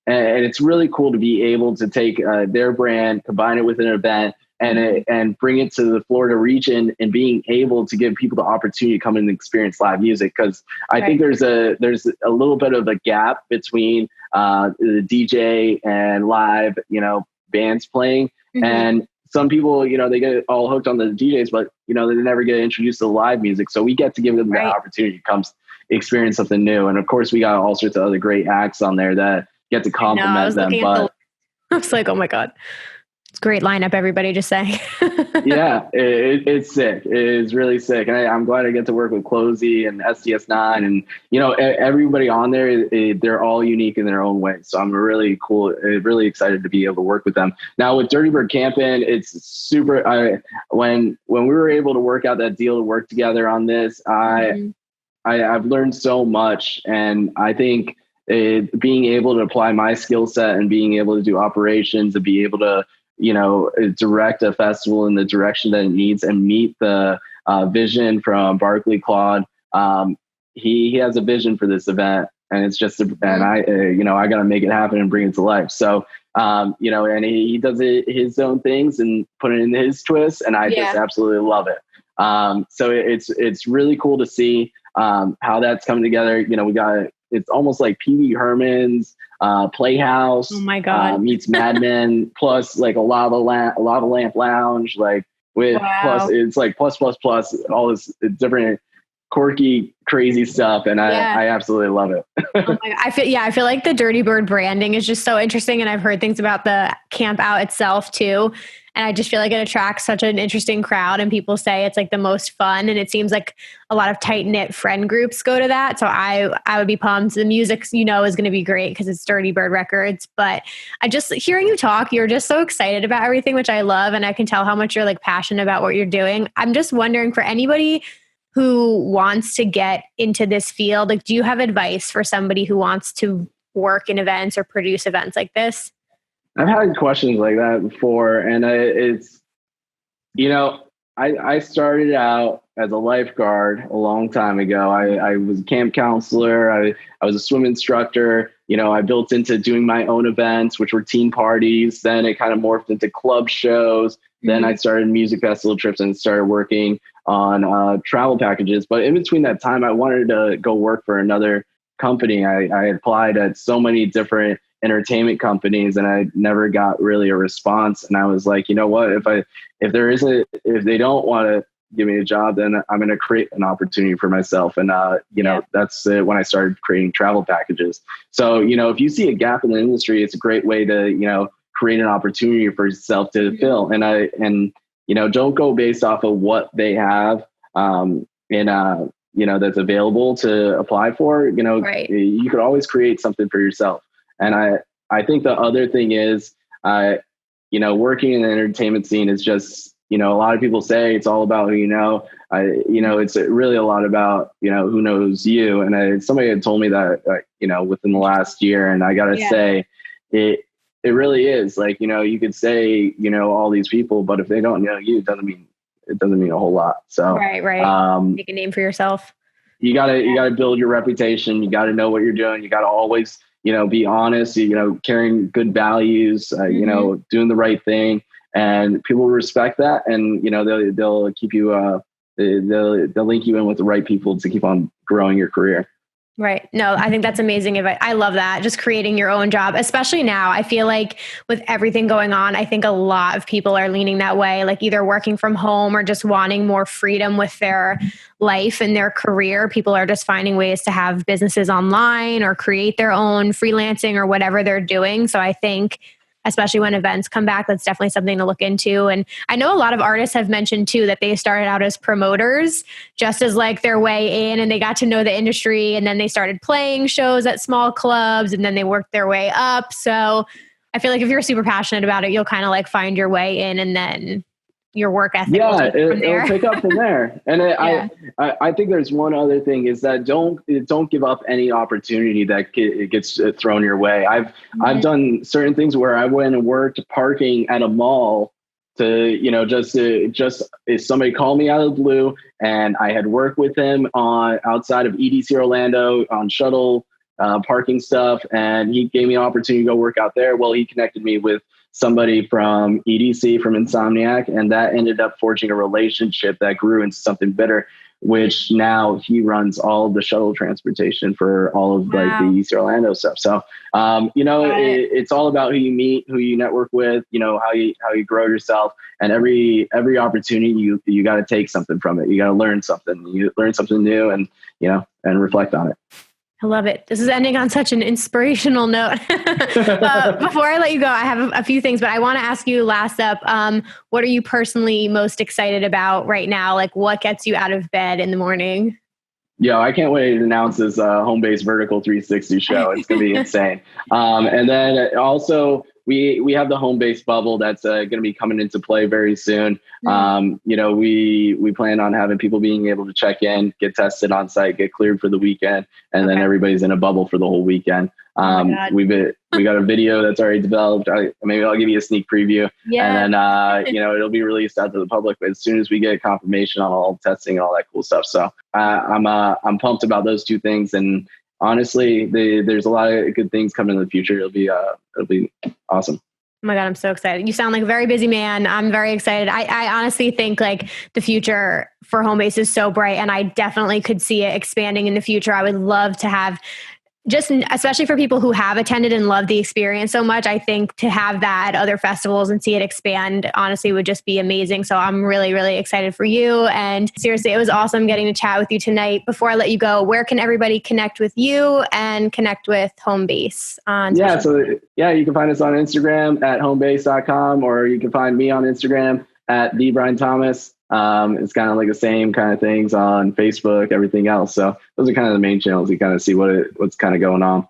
it's really cool to be able to take their brand, combine it with an event, and bring it to the Florida region, and being able to give people the opportunity to come and experience live music. Because I think there's a little bit of a gap between the DJ and live, bands playing. And some people, they get all hooked on the DJs, but, they never get introduced to live music. So we get to give them that opportunity to come experience something new. And of course, we got all sorts of other great acts on there that get to compliment them. But I was like, oh my God, it's a great lineup, everybody, just saying. Yeah, it's sick. It is really sick. And I'm glad I get to work with Closey and SDS9 and, everybody on there. They're all unique in their own way. So I'm really excited to be able to work with them. Now with Dirty Bird Campin', it's super, when we were able to work out that deal to work together on this, I've learned so much. And I think being able to apply my skill set and being able to do operations and be able to, direct a festival in the direction that it needs and meet the vision from Barkley Claude. He has a vision for this event, and it's just, and I got to make it happen and bring it to life. So, and he does his own things and put it in his twist, and I just absolutely love it. So it's really cool to see how that's coming together. It's almost like Pee Wee Herman's Playhouse. Oh my God. Meets Mad Men plus like a lava lamp lounge, like with plus it's like plus all this different quirky, crazy stuff. And I absolutely love it. I feel like the Dirty Bird branding is just so interesting. And I've heard things about the camp out itself too. And I just feel like it attracts such an interesting crowd, and people say it's like the most fun. And it seems like a lot of tight knit friend groups go to that. So I would be pumped. The music, is going to be great because it's Dirty Bird Records. But I just hearing you talk, you're just so excited about everything, which I love. And I can tell how much you're like passionate about what you're doing. I'm just wondering, for anybody who wants to get into this field, like, do you have advice for somebody who wants to work in events or produce events like this? I've had questions like that before, and it's, I started out as a lifeguard a long time ago. I was a camp counselor. I was a swim instructor. I built into doing my own events, which were team parties. Then it kind of morphed into club shows, Then I started music festival trips and started working on travel packages. But in between that time, I wanted to go work for another company. I applied at so many different entertainment companies and I never got really a response. And I was like, you know what, if they don't want to give me a job, then I'm going to create an opportunity for myself. And, that's when I started creating travel packages. So, if you see a gap in the industry, it's a great way to, create an opportunity for yourself to fill. And don't go based off of what they have, that's available to apply for. Right. You could always create something for yourself. And I think the other thing is, working in the entertainment scene is just, a lot of people say it's all about who you know. It's really a lot about, who knows you. And somebody had told me that, within the last year, and I got to say it really is like, you could say, all these people, but if they don't know you, it doesn't mean a whole lot. So, right. Make a name for yourself. You gotta build your reputation. You got to know what you're doing. You got to always, be honest, carrying good values, doing the right thing, and people respect that. And, they'll keep you, they'll link you in with the right people to keep on growing your career. Right. No, I think that's amazing. I love that. Just creating your own job, especially now. I feel like with everything going on, I think a lot of people are leaning that way, like either working from home or just wanting more freedom with their life and their career. People are just finding ways to have businesses online or create their own freelancing or whatever they're doing. So I think especially when events come back, that's definitely something to look into. And I know a lot of artists have mentioned too that they started out as promoters just as like their way in, and they got to know the industry, and then they started playing shows at small clubs, and then they worked their way up. So I feel like if you're super passionate about it, you'll kind of like find your way in, and then your work ethic. Yeah, it'll pick up from there. And I think there's one other thing is that don't give up any opportunity that gets thrown your way. I've done certain things where I went and worked parking at a mall to, just if somebody called me out of the blue, and I had worked with him on outside of EDC Orlando on shuttle parking stuff, and he gave me an opportunity to go work out there. Well, he connected me with somebody from EDC, from Insomniac, and that ended up forging a relationship that grew into something better, which now he runs all of the shuttle transportation for all of like the EDC Orlando stuff. So, it's all about who you meet, who you network with, how you grow yourself, and every opportunity you got to take something from it. You got to learn something. You learn something new, and and reflect on it. I love it. This is ending on such an inspirational note. Before I let you go, I have a few things, but I want to ask you last up, what are you personally most excited about right now? Like what gets you out of bed in the morning? Yo, I can't wait to announce this home-based vertical 360 show. It's going to be insane. And then also we have the home-based bubble that's going to be coming into play very soon. We plan on having people being able to check in, get tested on site, get cleared for the weekend, and then everybody's in a bubble for the whole weekend. We got a video that's already developed. Maybe I'll give you a sneak preview, and then it'll be released out to the public. But as soon as we get confirmation on all testing and all that cool stuff, so I'm pumped about those two things. And honestly, there's a lot of good things coming in the future. It'll be awesome. Oh my God, I'm so excited. You sound like a very busy man. I'm very excited. I honestly think like the future for Homebase is so bright, and I definitely could see it expanding in the future. I would love to have, just especially for people who have attended and love the experience so much, I think to have that at other festivals and see it expand, honestly, would just be amazing. So I'm really, really excited for you. And seriously, it was awesome getting to chat with you tonight. Before I let you go, where can everybody connect with you and connect with Homebase on social media? You can find us on Instagram at homebase.com, or you can find me on Instagram at TheBrianThomas. It's kind of like the same kind of things on Facebook, everything else. So those are kind of the main channels. You kind of see what's kind of going on.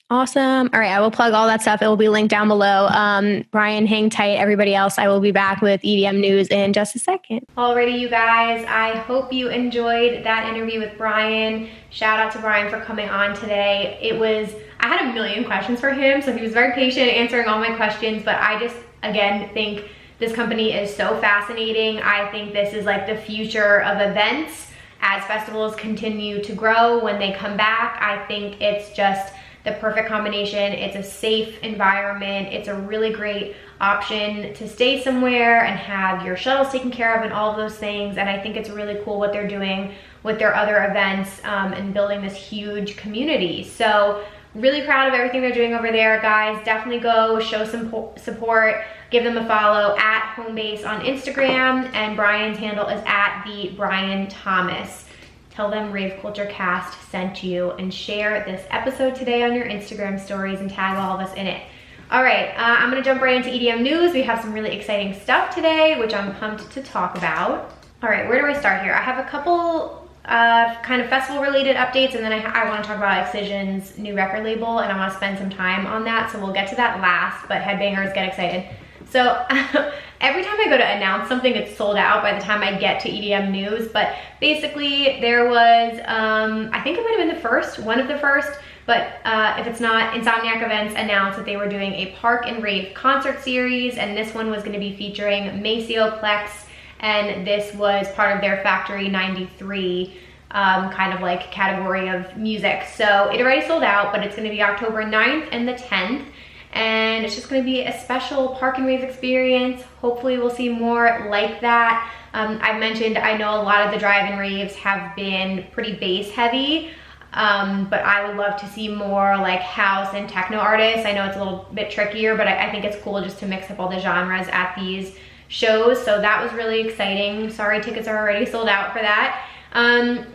Awesome. All right. I will plug all that stuff. It will be linked down below. Brian, hang tight. Everybody else, I will be back with EDM news in just a second. Alrighty, you guys. I hope you enjoyed that interview with Brian. Shout out to Brian for coming on today. I had a million questions for him, so he was very patient answering all my questions, but I just, again, think this company is so fascinating. I think this is like the future of events as festivals continue to grow when they come back. I think it's just the perfect combination. It's a safe environment. It's a really great option to stay somewhere and have your shuttles taken care of and all of those things. And I think it's really cool what they're doing with their other events and building this huge community. So really proud of everything they're doing over there, guys. Definitely go show some support. Give them a follow at homebass on Instagram, and Brian's handle is at the Brian Thomas. Tell them Rave Culture Cast sent you, and share this episode today on your Instagram stories and tag all of us in it. All right, I'm gonna jump right into EDM news. We have some really exciting stuff today, which I'm pumped to talk about. All right, where do I start here? I have a couple kind of festival related updates, and then I want to talk about Excision's new record label, and I want to spend some time on that, so we'll get to that last, but headbangers, get excited. So every time I go to announce something, it's sold out by the time I get to EDM news. But basically there was, I think it might have been one of the first, but if it's not, Insomniac Events announced that they were doing a Park and Rave concert series, and this one was going to be featuring Maceo Plex, and this was part of their Factory 93 kind of like category of music. So it already sold out, but it's going to be October 9th and the 10th. And it's just going to be a special Park and Rave experience. Hopefully we'll see more like that. I've mentioned, I know a lot of the drive-in raves have been pretty bass heavy, but I would love to see more like house and techno artists. I know it's a little bit trickier, but I think it's cool just to mix up all the genres at these shows. So that was really exciting. Sorry, tickets are already sold out for that.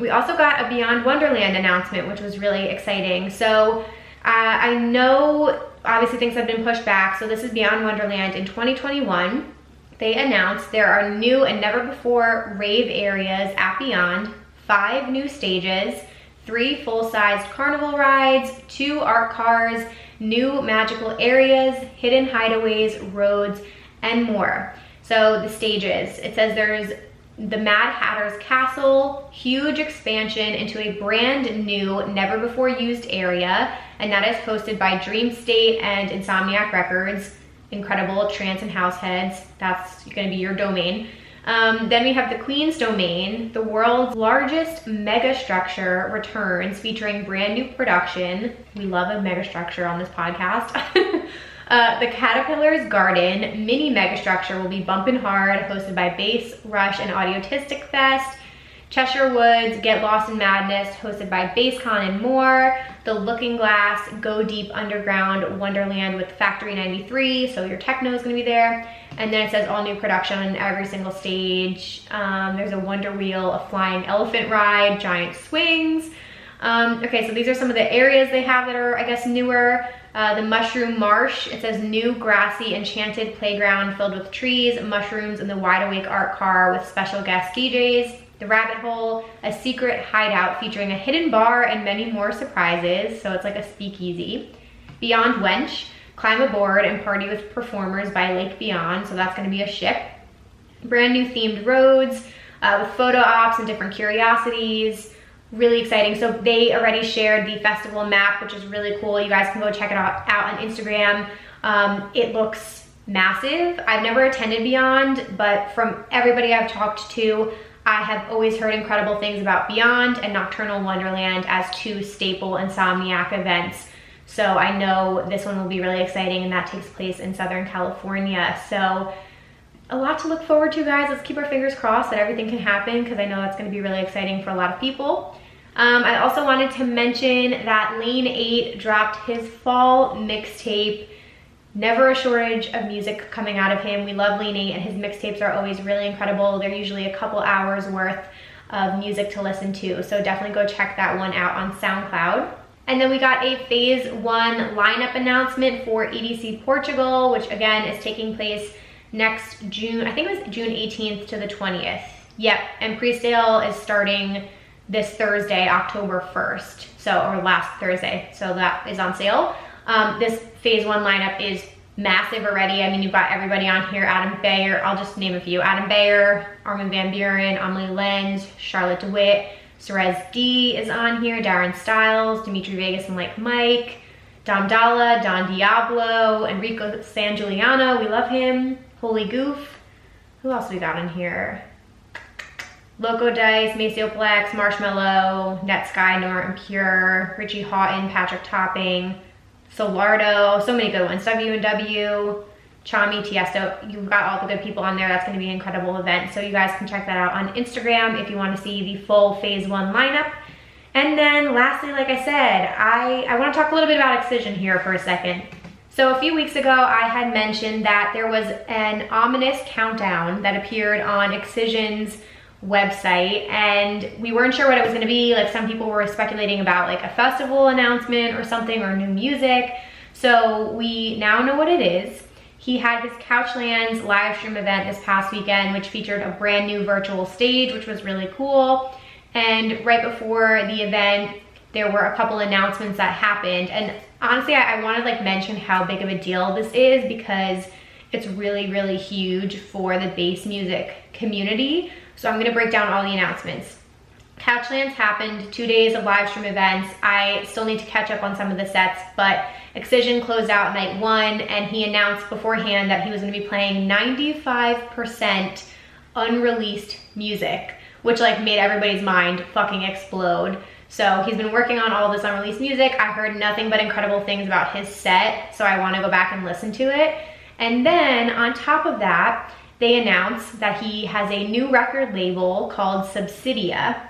We also got a Beyond Wonderland announcement, which was really exciting. So I know obviously things have been pushed back, so this is Beyond Wonderland in 2021. They announced there are new and never before rave areas at Beyond, 5 new stages, 3 full-sized carnival rides, 2 art cars, new magical areas, hidden hideaways, roads, and more. So the stages, it says there's the Mad Hatter's Castle, huge expansion into a brand new, never before used area, and that is hosted by Dream State and Insomniac Records. Incredible trance and house heads. That's gonna be your domain. Then we have the Queen's Domain, the world's largest mega structure returns, featuring brand new production. We love a mega structure on this podcast. The Caterpillar's Garden mini megastructure will be bumpin' hard, hosted by Bass Rush and Audiotistic Fest. Cheshire Woods Get Lost in Madness, hosted by BassCon and more. The Looking Glass Go Deep Underground Wonderland with Factory 93, so your techno is gonna be there. And then it says all new production on every single stage. There's a Wonder Wheel, a flying elephant ride, giant swings. Okay, so these are some of the areas they have that are, I guess, newer. The Mushroom Marsh, it says new grassy enchanted playground filled with trees, mushrooms, and the Wide Awake art car with special guest DJs. The Rabbit Hole, a secret hideout featuring a hidden bar and many more surprises, so it's like a speakeasy. Beyond Wench, climb aboard and party with performers by Lake Beyond, so that's gonna be a ship. Brand new themed roads with photo ops and different curiosities. Really exciting. So they already shared the festival map, which is really cool. You guys can go check it out on Instagram. It looks massive. I've never attended Beyond, but from everybody I've talked to, I have always heard incredible things about Beyond and Nocturnal Wonderland as 2 staple Insomniac events. So I know this one will be really exciting, and that takes place in Southern California. So a lot to look forward to, guys. Let's keep our fingers crossed that everything can happen, because I know that's going to be really exciting for a lot of people. I also wanted to mention that Lane 8 dropped his fall mixtape. Never a shortage of music coming out of him. We love Lane 8, and his mixtapes are always really incredible. They're usually a couple hours worth of music to listen to, so definitely go check that one out on SoundCloud. And then we got a Phase 1 lineup announcement for EDC Portugal, which again is taking place next June, I think it was June 18th to the 20th. Yep, and Presale is starting this Thursday, October 1st, or last Thursday, so that is on sale. This Phase 1 lineup is massive already. I mean, you've got everybody on here: Adam Beyer, I'll just name a few: Adam Beyer, Armin van Buren, Amelie Lenz, Charlotte DeWitt, Cerez D is on here, Darren Styles, Dimitri Vegas and Like Mike, Dom Dalla, Don Diablo, Enrico San Giuliano, we love him, Holy Goof. Who else we got on here? Loco Dice, Maceo Plex, Marshmallow, Netsky, Nora and Pure, Richie Houghton, Patrick Topping, Solardo, so many good ones. W&W, Chami, Tiesto. You've got all the good people on there. That's going to be an incredible event. So you guys can check that out on Instagram if you want to see the full phase 1 lineup. And then lastly, like I said, I want to talk a little bit about Excision here for a second. So a few weeks ago, I had mentioned that there was an ominous countdown that appeared on Excision's website, and we weren't sure what it was going to be. Like, some people were speculating about like a festival announcement or something, or new music. So we now know what it is. He had his Couchlands live stream event this past weekend, which featured a brand new virtual stage, which was really cool. And right before the event, there were a couple announcements that happened. And honestly, I want to like mention how big of a deal this is, because it's really, really huge for the bass music community. So I'm going to break down all the announcements. Couchlands happened, 2 days of live stream events. I still need to catch up on some of the sets, but Excision closed out night 1, and he announced beforehand that he was going to be playing 95% unreleased music, which like made everybody's mind fucking explode. So he's been working on all this unreleased music. I heard nothing but incredible things about his set, so I want to go back and listen to it. And then on top of that, they announced that he has a new record label called Subsidia.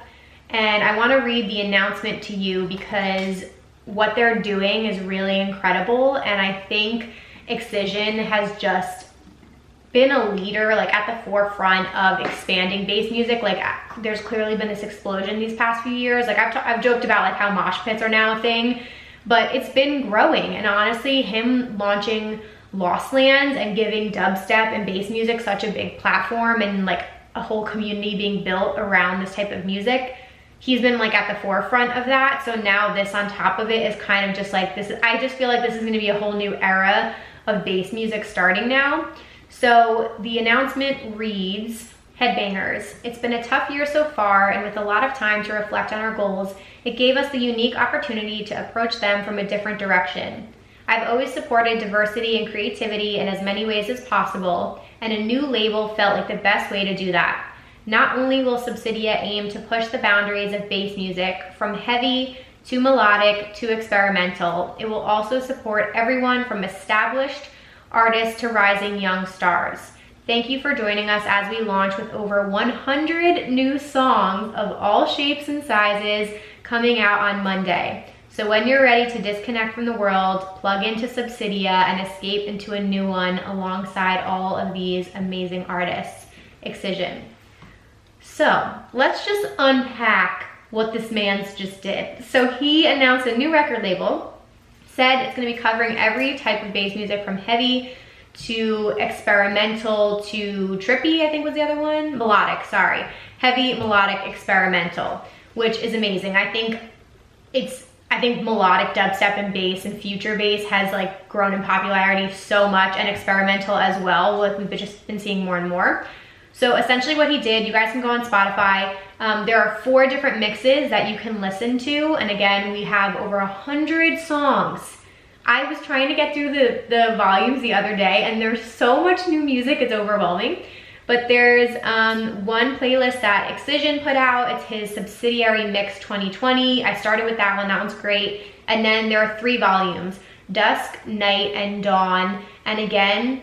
And I want to read the announcement to you because what they're doing is really incredible. And I think Excision has just been a leader, like at the forefront of expanding bass music. Like, there's clearly been this explosion these past few years. Like I've joked about like how mosh pits are now a thing, but it's been growing. And honestly, him launching Lost Lands and giving dubstep and bass music such a big platform, and like a whole community being built around this type of music, he's been like at the forefront of that. So now this on top of it is kind of just like this. I just feel like this is going to be a whole new era of bass music starting now. So the announcement reads, Headbangers, it's been a tough year so far, and with a lot of time to reflect on our goals, it gave us the unique opportunity to approach them from a different direction. I've always supported diversity and creativity in as many ways as possible, and a new label felt like the best way to do that. Not only will Subsidia aim to push the boundaries of bass music from heavy to melodic to experimental, it will also support everyone from established artists to rising young stars. Thank you for joining us as we launch with over 100 new songs of all shapes and sizes coming out on Monday. So when you're ready to disconnect from the world, plug into Subsidia and escape into a new one alongside all of these amazing artists. Excision. So let's just unpack what this man's just did. So he announced a new record label, said it's going to be covering every type of bass music from heavy to experimental to trippy, I think was the other one. Melodic, sorry. Heavy, melodic, experimental, which is amazing. I think melodic dubstep and bass and future bass has like grown in popularity so much, and experimental as well. Like we've just been seeing more and more. So essentially what he did, you guys can go on Spotify. There are 4 different mixes that you can listen to. And again, we have over 100 songs. I was trying to get through the volumes the other day, and there's so much new music, it's overwhelming. But there's one playlist that Excision put out. It's his subsidiary Mix 2020. I started with that one, that one's great. And then there are 3 volumes, Dusk, Night, and Dawn. And again,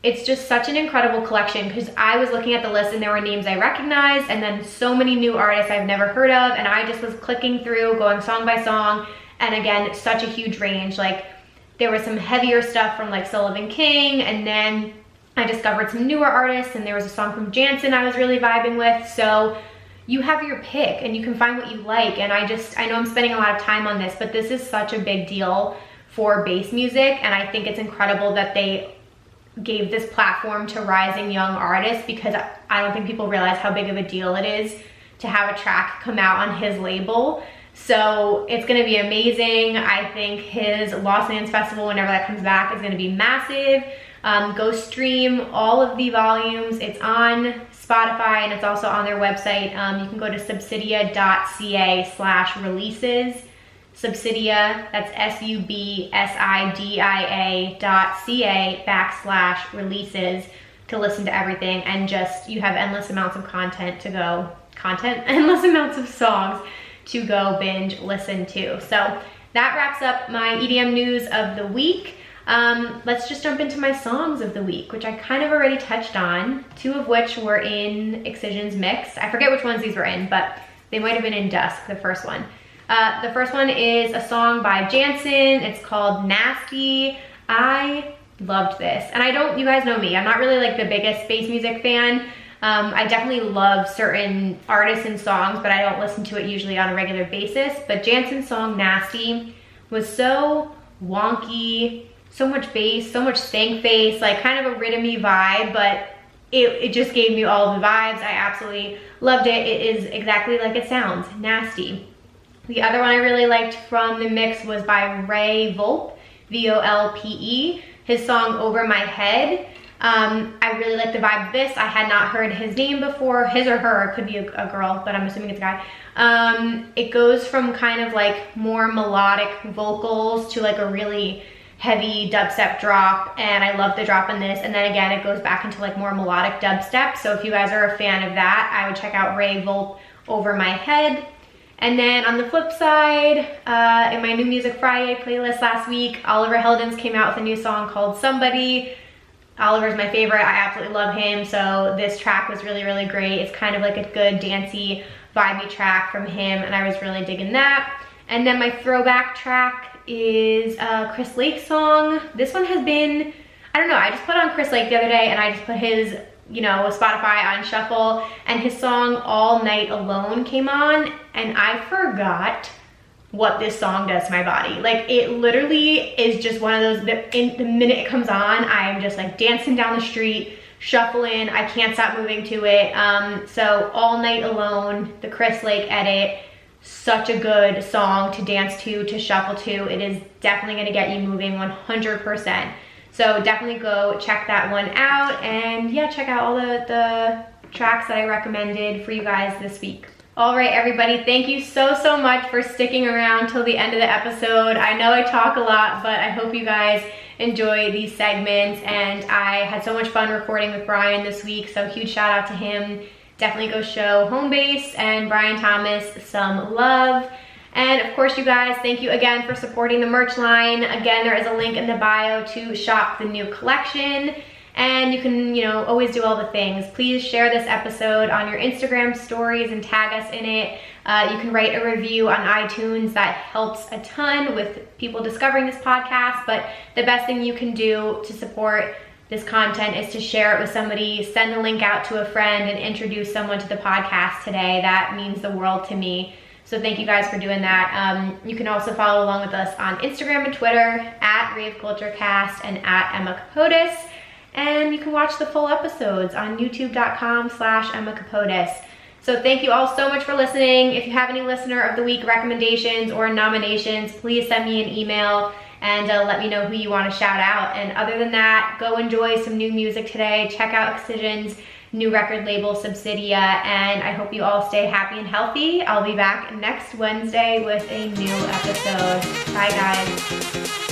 it's just such an incredible collection, because I was looking at the list and there were names I recognized, and then so many new artists I've never heard of, and I just was clicking through, going song by song. And again, such a huge range. Like there was some heavier stuff from like Sullivan King, and then I discovered some newer artists, and there was a song from Jansen I was really vibing with. So you have your pick and you can find what you like. And I know I'm spending a lot of time on this, but this is such a big deal for bass music, and I think it's incredible that they gave this platform to rising young artists, because I don't think people realize how big of a deal it is to have a track come out on his label. So it's going to be amazing. I think his Lost Lands Festival, whenever that comes back, is going to be massive. Go stream all of the volumes. It's on Spotify and it's also on their website. You can go to subsidia.ca/releases. Subsidia, that's SUBSIDIA.ca/releases to listen to everything, and just you have endless amounts of endless amounts of songs to go binge listen to. So that wraps up my EDM news of the week. Let's just jump into my songs of the week, which I kind of already touched on, 2 of which were in Excision's mix. I forget which ones these were in, but they might have been in Dusk, the first one. The first one is a song by Jansen. It's called Nasty. I loved this. And you guys know me, I'm not really like the biggest bass music fan. I definitely love certain artists and songs, but I don't listen to it usually on a regular basis. But Jansen's song Nasty was so wonky, so much bass, so much stank bass, like kind of a rhythmy vibe, but it just gave me all the vibes. I absolutely loved it. It is exactly like it sounds, nasty. The other one I really liked from the mix was by Rave, V-O-L-P-E, his song Over My Head. I really like the vibe of this. I had not heard his name before, his or her, it could be a girl, but I'm assuming it's a guy. It goes from kind of like more melodic vocals to like a really heavy dubstep drop, and I love the drop in this, and then again it goes back into like more melodic dubstep. So if you guys are a fan of that, I would check out Ray Volp Over My Head. And then on the flip side, in my New Music Friday playlist last week, Oliver Heldens came out with a new song called Somebody. Oliver's my favorite. I absolutely love him, so this track was really, really great. It's kind of like a good dancey, vibey track from him, and I was really digging that. And then my throwback track is a Chris Lake song. This one has been, I don't know, I just put on Chris Lake the other day, and I just put his, Spotify on shuffle, and his song All Night Alone came on, and I forgot what this song does to my body. Like, it literally is just one of those that the minute it comes on, I'm just like dancing down the street, shuffling, I can't stop moving to it. So All Night Alone, the Chris Lake edit, such a good song to dance to shuffle to. It is definitely gonna get you moving 100%. So definitely go check that one out, and yeah, check out all the tracks that I recommended for you guys this week. All right, everybody, thank you so much for sticking around till the end of the episode. I know I talk a lot, but I hope you guys enjoy these segments, and I had so much fun recording with Brian this week, so huge shout out to him. Definitely go show Homebass and Brian Thomas some love. And of course, you guys, thank you again for supporting the merch line. Again, there is a link in the bio to shop the new collection. And you can, always do all the things. Please share this episode on your Instagram stories and tag us in it. You can write a review on iTunes. That helps a ton with people discovering this podcast. But the best thing you can do to support this content is to share it with somebody, send the link out to a friend, and introduce someone to the podcast today. That means the world to me. So thank you guys for doing that. You can also follow along with us on Instagram and Twitter at raveculturecast and at Emma Kapotes. And you can watch the full episodes on youtube.com/Emma Kapotes. So thank you all so much for listening. If you have any listener of the week recommendations or nominations, please send me an email and let me know who you want to shout out. And other than that, go enjoy some new music today. Check out Excision's new record label, Subsidia, and I hope you all stay happy and healthy. I'll be back next Wednesday with a new episode. Bye, guys.